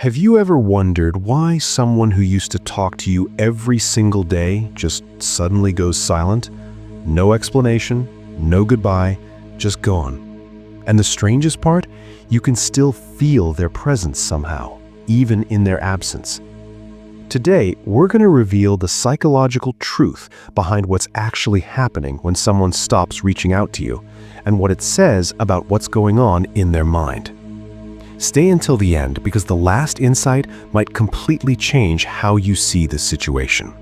Have you ever wondered why someone who used to talk to you every single day just suddenly goes silent? No explanation, no goodbye, just gone. And the strangest part? You can still feel their presence somehow, even in their absence. Today, we're going to reveal the psychological truth behind what's actually happening when someone stops reaching out to you, and what it says about what's going on in their mind. Stay until the end because the last insight might completely change how you see this situation.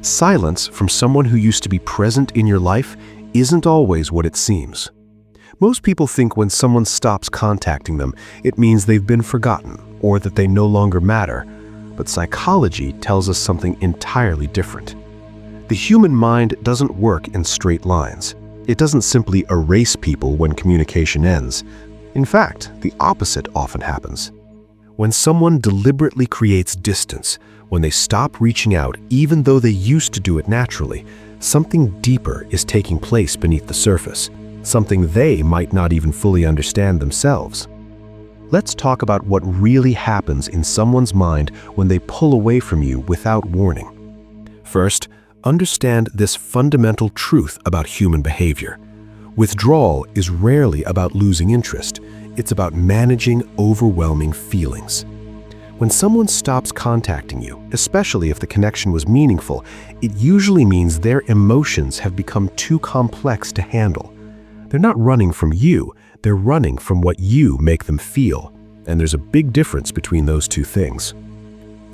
Silence from someone who used to be present in your life isn't always what it seems. Most people think when someone stops contacting them, it means they've been forgotten or that they no longer matter. But psychology tells us something entirely different. The human mind doesn't work in straight lines. It doesn't simply erase people when communication ends. In fact, the opposite often happens. When someone deliberately creates distance, when they stop reaching out even though they used to do it naturally, something deeper is taking place beneath the surface, something they might not even fully understand themselves. Let's talk about what really happens in someone's mind when they pull away from you without warning. First, understand this fundamental truth about human behavior. Withdrawal is rarely about losing interest. It's about managing overwhelming feelings. When someone stops contacting you, especially if the connection was meaningful, it usually means their emotions have become too complex to handle. They're not running from you, they're running from what you make them feel. And there's a big difference between those two things.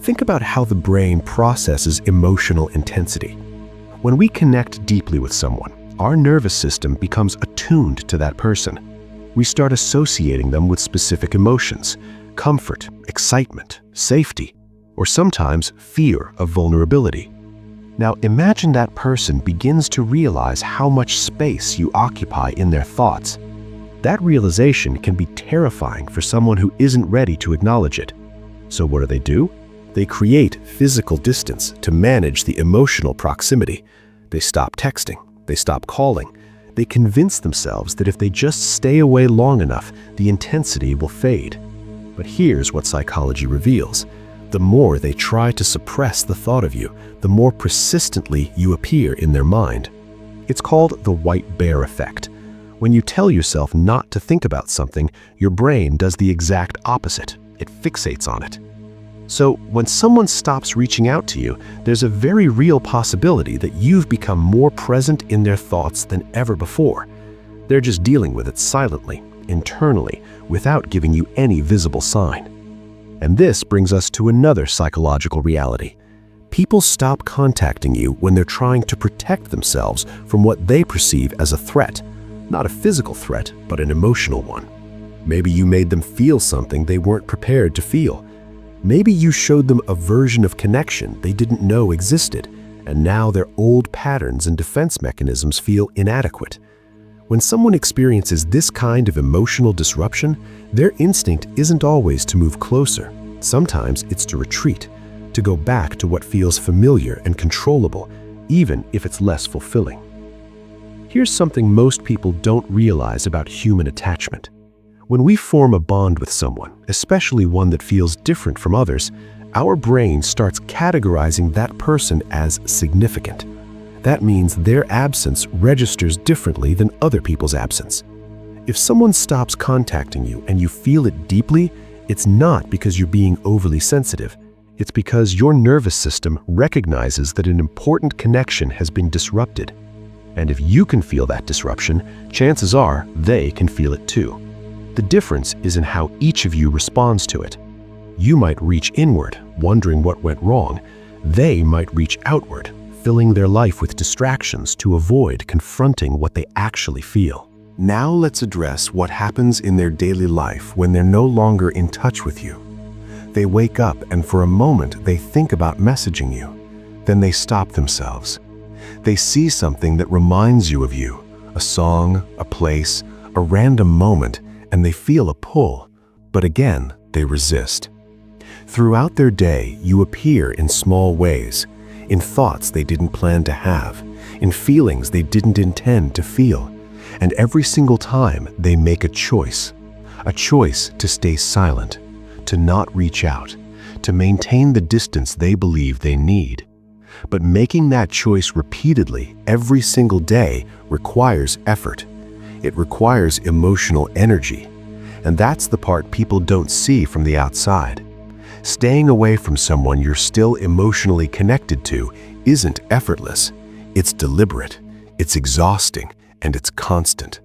Think about how the brain processes emotional intensity. When we connect deeply with someone, our nervous system becomes attuned to that person. We start associating them with specific emotions: comfort, excitement, safety, or sometimes fear of vulnerability. Now imagine that person begins to realize how much space you occupy in their thoughts. That realization can be terrifying for someone who isn't ready to acknowledge it. So what do? They create physical distance to manage the emotional proximity. They stop texting, they stop calling. They convince themselves that if they just stay away long enough, the intensity will fade. But here's what psychology reveals. The more they try to suppress the thought of you, the more persistently you appear in their mind. It's called the white bear effect. When you tell yourself not to think about something, your brain does the exact opposite. It fixates on it. So when someone stops reaching out to you, there's a very real possibility that you've become more present in their thoughts than ever before. They're just dealing with it silently, internally, without giving you any visible sign. And this brings us to another psychological reality. People stop contacting you when they're trying to protect themselves from what they perceive as a threat. Not a physical threat, but an emotional one. Maybe you made them feel something they weren't prepared to feel. Maybe you showed them a version of connection they didn't know existed, and now their old patterns and defense mechanisms feel inadequate. When someone experiences this kind of emotional disruption, their instinct isn't always to move closer. Sometimes it's to retreat, to go back to what feels familiar and controllable, even if it's less fulfilling. Here's something most people don't realize about human attachment. When we form a bond with someone, especially one that feels different from others, our brain starts categorizing that person as significant. That means their absence registers differently than other people's absence. If someone stops contacting you and you feel it deeply, it's not because you're being overly sensitive. It's because your nervous system recognizes that an important connection has been disrupted. And if you can feel that disruption, chances are they can feel it too. The difference is in how each of you responds to it. You might reach inward, wondering what went wrong. They might reach outward, filling their life with distractions to avoid confronting what they actually feel. Now let's address what happens in their daily life when they're no longer in touch with you. They wake up and for a moment they think about messaging you. Then they stop themselves. They see something that reminds you of you, a song, a place, a random moment, and they feel a pull. But again, they resist. Throughout their day, you appear in small ways, in thoughts they didn't plan to have, in feelings they didn't intend to feel. And every single time, they make a choice to stay silent, to not reach out, to maintain the distance they believe they need. But making that choice repeatedly, every single day, requires effort. It requires emotional energy. And that's the part people don't see from the outside. Staying away from someone you're still emotionally connected to isn't effortless. It's deliberate, it's exhausting, and it's constant.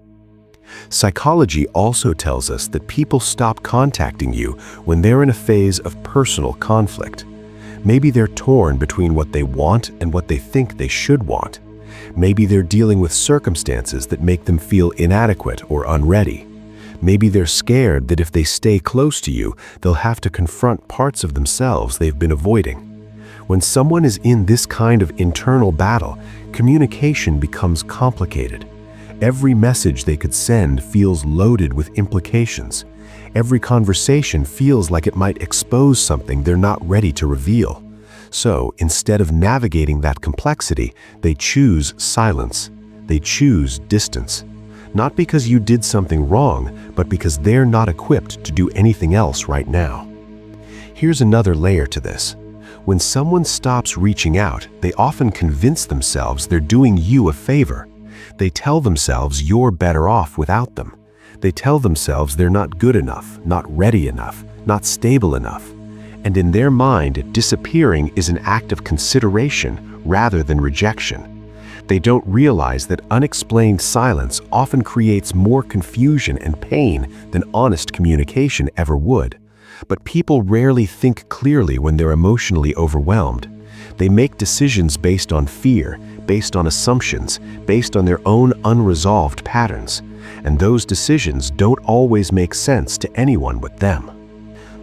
Psychology also tells us that people stop contacting you when they're in a phase of personal conflict. Maybe they're torn between what they want and what they think they should want. Maybe they're dealing with circumstances that make them feel inadequate or unready. Maybe they're scared that if they stay close to you, they'll have to confront parts of themselves they've been avoiding. When someone is in this kind of internal battle, communication becomes complicated. Every message they could send feels loaded with implications. Every conversation feels like it might expose something they're not ready to reveal. So, instead of navigating that complexity, they choose silence. They choose distance. Not because you did something wrong, but because they're not equipped to do anything else right now. Here's another layer to this. When someone stops reaching out, they often convince themselves they're doing you a favor. They tell themselves you're better off without them. They tell themselves they're not good enough, not ready enough, not stable enough. And in their mind, disappearing is an act of consideration rather than rejection. They don't realize that unexplained silence often creates more confusion and pain than honest communication ever would. But people rarely think clearly when they're emotionally overwhelmed. They make decisions based on fear, based on assumptions, based on their own unresolved patterns. And those decisions don't always make sense to anyone but them.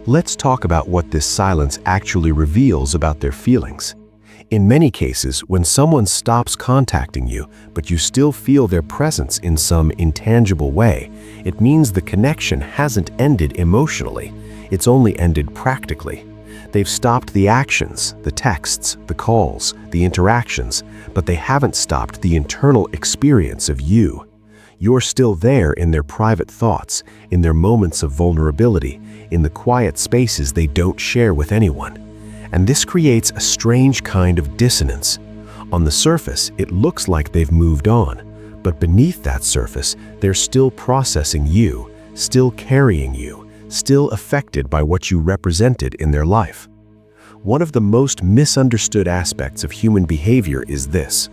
Let's talk about what this silence actually reveals about their feelings. In many cases, when someone stops contacting you, but you still feel their presence in some intangible way, it means the connection hasn't ended emotionally. It's only ended practically. They've stopped the actions, the texts, the calls, the interactions, but they haven't stopped the internal experience of you. You're still there in their private thoughts, in their moments of vulnerability, in the quiet spaces they don't share with anyone. And this creates a strange kind of dissonance. On the surface, it looks like they've moved on, but beneath that surface, they're still processing you, still carrying you, still affected by what you represented in their life. One of the most misunderstood aspects of human behavior is this.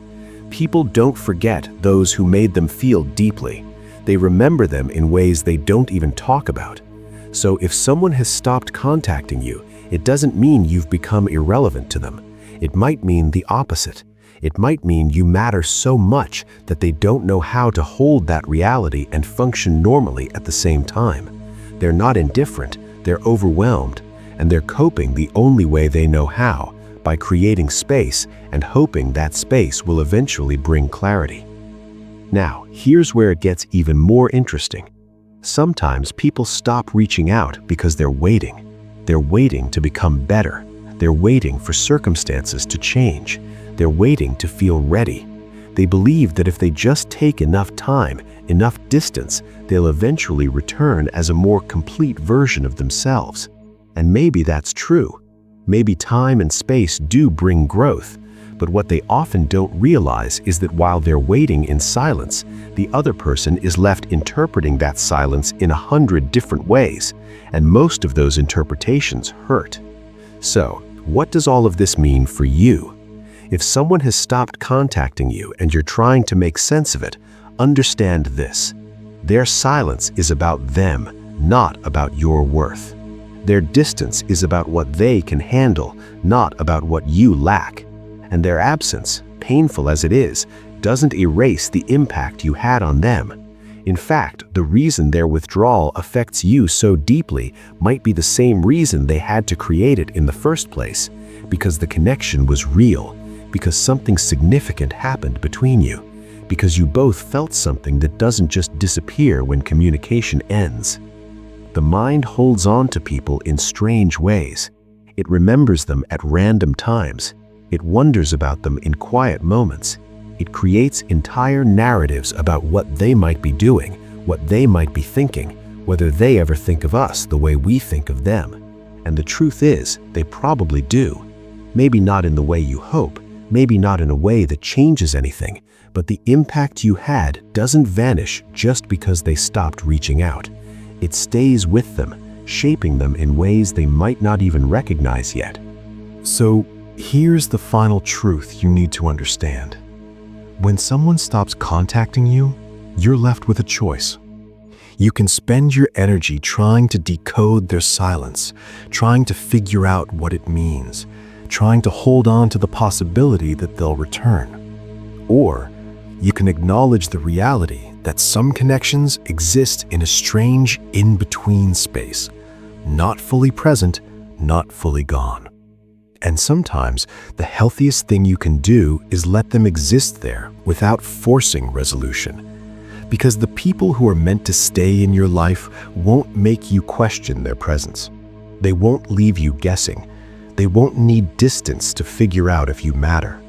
People don't forget those who made them feel deeply. They remember them in ways they don't even talk about. So if someone has stopped contacting you, it doesn't mean you've become irrelevant to them. It might mean the opposite. It might mean you matter so much that they don't know how to hold that reality and function normally at the same time. They're not indifferent, they're overwhelmed, and they're coping the only way they know how, by creating space and hoping that space will eventually bring clarity. Now, here's where it gets even more interesting. Sometimes people stop reaching out because they're waiting. They're waiting to become better. They're waiting for circumstances to change. They're waiting to feel ready. They believe that if they just take enough time, enough distance, they'll eventually return as a more complete version of themselves. And maybe that's true. Maybe time and space do bring growth, but what they often don't realize is that while they're waiting in silence, the other person is left interpreting that silence in 100 different ways, and most of those interpretations hurt. So, what does all of this mean for you? If someone has stopped contacting you and you're trying to make sense of it, understand this. Their silence is about them, not about your worth. Their distance is about what they can handle, not about what you lack. And their absence, painful as it is, doesn't erase the impact you had on them. In fact, the reason their withdrawal affects you so deeply might be the same reason they had to create it in the first place, because the connection was real, because something significant happened between you, because you both felt something that doesn't just disappear when communication ends. The mind holds on to people in strange ways. It remembers them at random times. It wonders about them in quiet moments. It creates entire narratives about what they might be doing, what they might be thinking, whether they ever think of us the way we think of them. And the truth is, they probably do. Maybe not in the way you hope, maybe not in a way that changes anything, but the impact you had doesn't vanish just because they stopped reaching out. It stays with them, shaping them in ways they might not even recognize yet. So, here's the final truth you need to understand. When someone stops contacting you, you're left with a choice. You can spend your energy trying to decode their silence, trying to figure out what it means, trying to hold on to the possibility that they'll return. Or you can acknowledge the reality that some connections exist in a strange in-between space, not fully present, not fully gone. And sometimes the healthiest thing you can do is let them exist there without forcing resolution. Because the people who are meant to stay in your life won't make you question their presence. They won't leave you guessing. They won't need distance to figure out if you matter.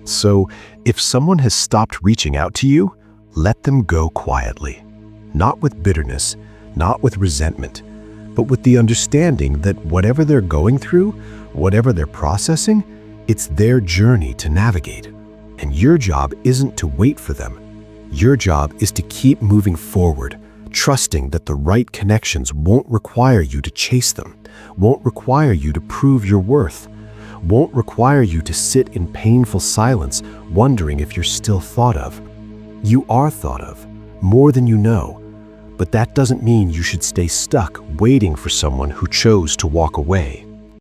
So, if someone has stopped reaching out to you, let them go quietly. Not with bitterness, not with resentment, but with the understanding that whatever they're going through, whatever they're processing, it's their journey to navigate. And your job isn't to wait for them. Your job is to keep moving forward, trusting that the right connections won't require you to chase them, won't require you to prove your worth, won't require you to sit in painful silence wondering if you're still thought of. You are thought of, more than you know, but that doesn't mean you should stay stuck waiting for someone who chose to walk away.